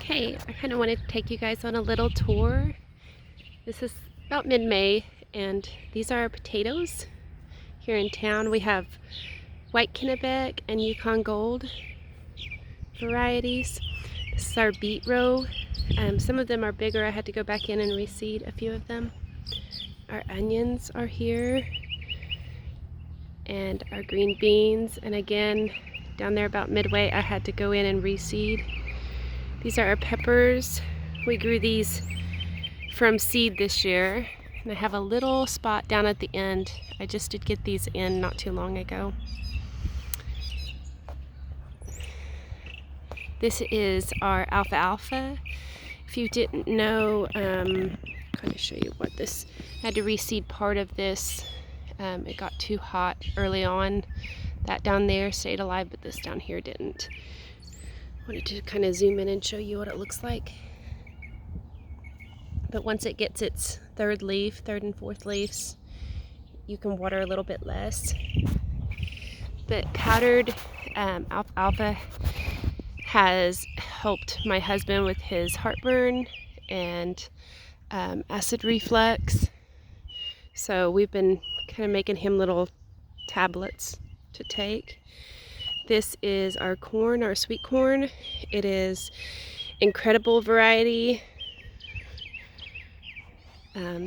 Okay, I kind of wanted to take you guys on a little tour. This is about mid-May, and these are our potatoes. Here in town we have White Kennebec and Yukon Gold varieties. This is our beet row. Some of them are bigger. I had to go back in and reseed a few of them. Our onions are here, and our green beans. And again, down there about midway, I had to go in and reseed. These are our peppers. We grew these from seed this year, and I have a little spot down at the end. I just did get these in not too long ago. This is our alfalfa. If you didn't know, kind of show you what this, I had to reseed part of this. It got too hot early on. That down there stayed alive, but this down here didn't. Wanted to kind of zoom in and show you what it looks like. But once it gets its third and fourth leaves, you can water a little bit less. But powdered alfalfa has helped my husband with his heartburn and acid reflux. So we've been kind of making him little tablets to take. This is our corn, our sweet corn. It is incredible variety.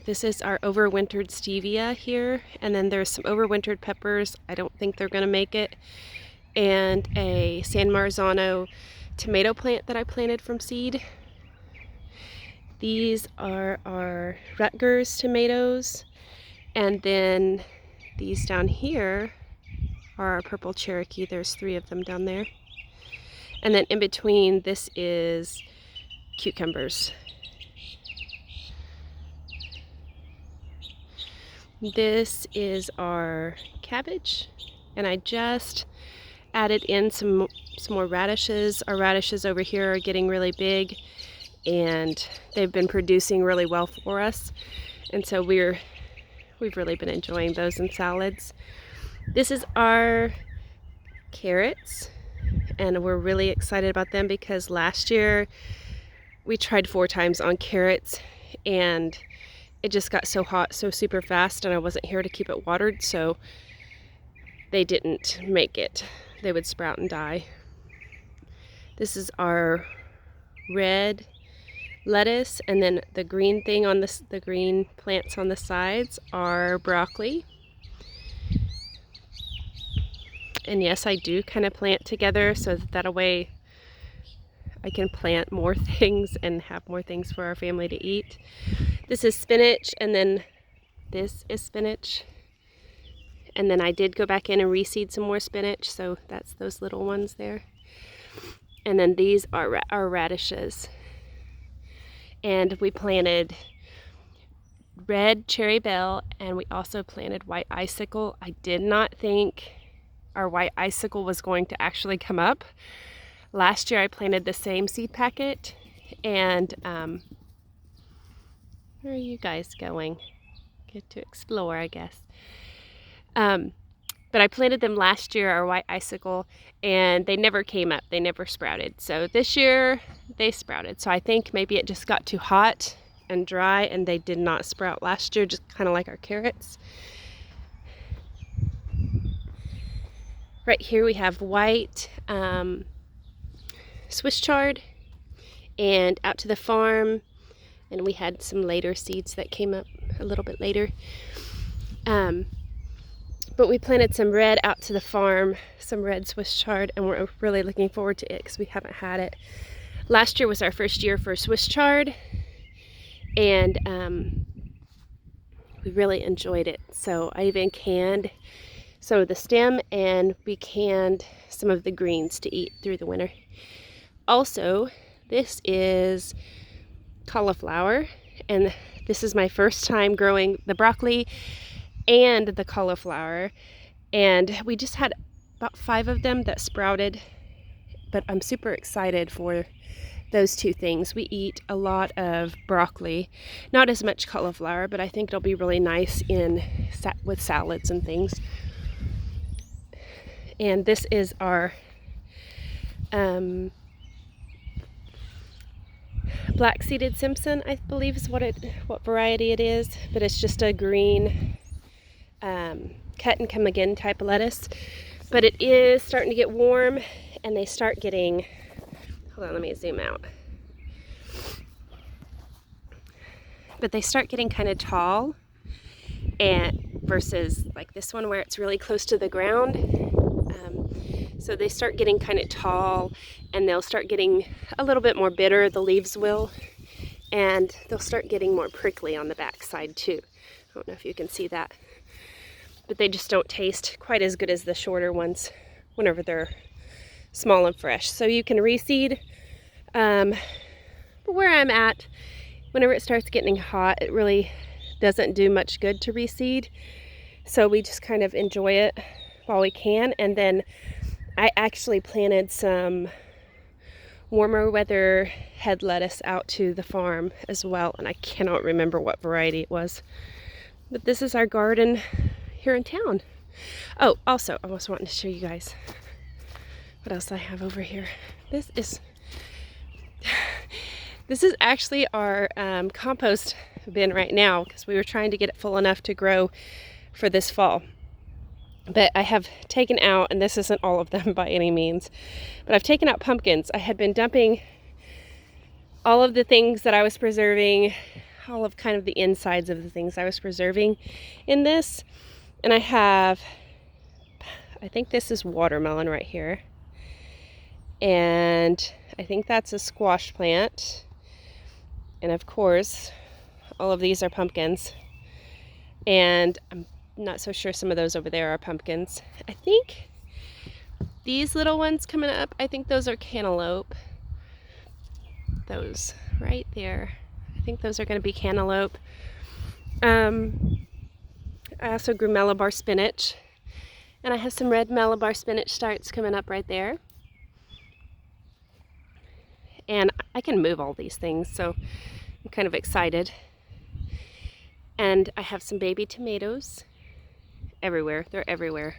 This is our overwintered stevia here, and then there's some overwintered peppers. I don't think they're gonna make it. And a San Marzano tomato plant that I planted from seed. These are our Rutgers tomatoes, and then these down here are our purple Cherokee. There's 3 of them down there. And then in between, this is cucumbers. This is our cabbage, and I just added in some more radishes. Our radishes over here are getting really big, and they've been producing really well for us, and so we've really been enjoying those in salads. This is our carrots, and we're really excited about them because last year we tried 4 times on carrots, and it just got so hot so super fast, and I wasn't here to keep it watered, so they didn't make it. They would sprout and die. This is our red lettuce, and then the green thing on this, the green plants on the sides are broccoli. And yes, I do kind of plant together so that way I can plant more things and have more things for our family to eat. This is spinach, and then this is spinach. And then I did go back in and reseed some more spinach, so that's those little ones there. And then these are our radishes. And we planted red cherry bell, and we also planted white icicle. I did not think our white icicle was going to actually come up. Last year I planted the same seed packet, and where are you guys going? Get to explore, I guess. But I planted them last year, our white icicle, and they never came up. They never sprouted. So this year they sprouted. So I think maybe it just got too hot and dry, and they did not sprout last year, just kind of like our carrots. Right here we have white Swiss chard, and out to the farm, and we had some later seeds that came up a little bit later. But we planted some red out to the farm, some red Swiss chard, and we're really looking forward to it because we haven't had it. Last year was our first year for Swiss chard, and we really enjoyed it. So I even canned some of the stem, and we canned some of the greens to eat through the winter. Also, this is cauliflower, and this is my first time growing the broccoli and the cauliflower, and we just had about 5 of them that sprouted, but I'm super excited for those 2 things. We eat a lot of broccoli, not as much cauliflower, but I think it'll be really nice with salads and things. And this is our black-seeded Simpson, I believe is what variety it is, but it's just a green cut and come again type of lettuce. But it is starting to get warm, and they start getting, hold on, let me zoom out. But they start getting kind of tall, and versus like this one where it's really close to the ground. So they start getting kind of tall, and they'll start getting a little bit more bitter, the leaves will, and they'll start getting more prickly on the back side too. I don't know if you can see that, but they just don't taste quite as good as the shorter ones whenever they're small and fresh. So you can reseed, but where I'm at, whenever it starts getting hot, it really doesn't do much good to reseed. So we just kind of enjoy it while we can. And then I actually planted some warmer weather head lettuce out to the farm as well, and I cannot remember what variety it was. But this is our garden here in town. Oh, also, I was wanting to show you guys what else I have over here. This is actually our compost bin right now, because we were trying to get it full enough to grow for this fall. But I have taken out, and this isn't all of them by any means, but I've taken out pumpkins. I had been dumping all of the things that I was preserving, all of kind of the insides of the things I was preserving in this. And I have, I think this is watermelon right here. And I think that's a squash plant. And of course, all of these are pumpkins. And I'm not so sure some of those over there are pumpkins. I think these little ones coming up, I think those are cantaloupe. Those right there, I think those are going to be cantaloupe. I also grew Malabar spinach, and I have some red Malabar spinach starts coming up right there. And I can move all these things, so I'm kind of excited. And I have some baby tomatoes everywhere. They're everywhere.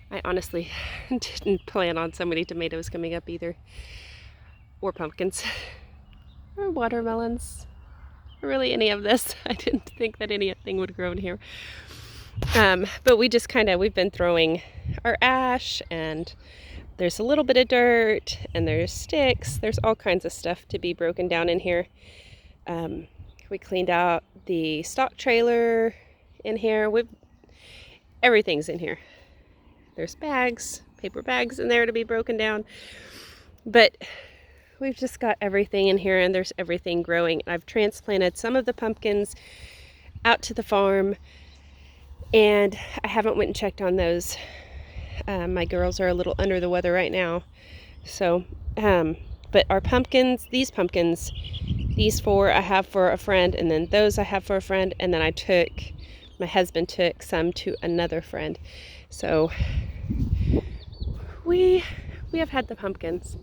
I honestly didn't plan on so many tomatoes coming up either. Or pumpkins. Or watermelons. Or really any of this. I didn't think that anything would grow in here. But we just we've been throwing our ash, and there's a little bit of dirt, and there's sticks. There's all kinds of stuff to be broken down in here. We cleaned out the stock trailer in here. Everything's in here. There's bags, paper bags in there to be broken down. But we've just got everything in here, and there's everything growing. I've transplanted some of the pumpkins out to the farm, and I haven't went and checked on those. My girls are a little under the weather right now. So, but our pumpkins, these 4 I have for a friend, and then those I have for a friend, and then my husband took some to another friend. So we have had the pumpkins.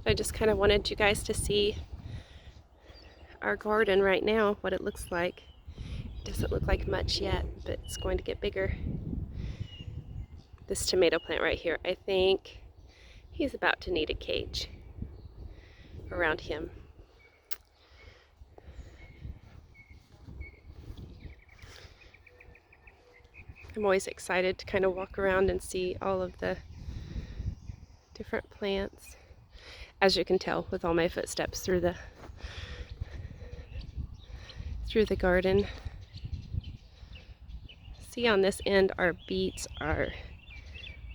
I just kind of wanted you guys to see our garden right now, what it looks like. It doesn't look like much yet, but it's going to get bigger. This tomato plant right here, I think he's about to need a cage around him. I'm always excited to kind of walk around and see all of the different plants. As you can tell with all my footsteps through the garden. See, on this end, our beets are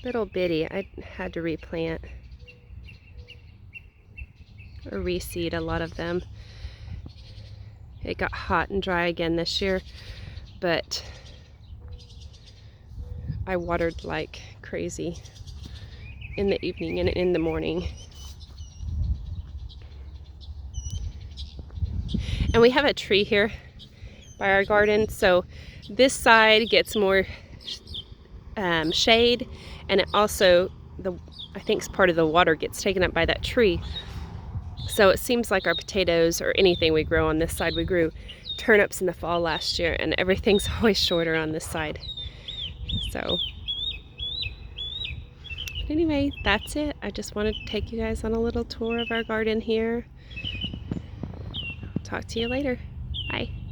little bitty. I had to replant or reseed a lot of them. It got hot and dry again this year, but I watered like crazy in the evening and in the morning. And we have a tree here by our garden, so this side gets more shade, and it also, I think part of the water gets taken up by that tree. So it seems like our potatoes or anything we grow on this side, we grew turnips in the fall last year, and everything's always shorter on this side. So anyway, that's it. I just wanted to take you guys on a little tour of our garden here. talk to you later. Bye.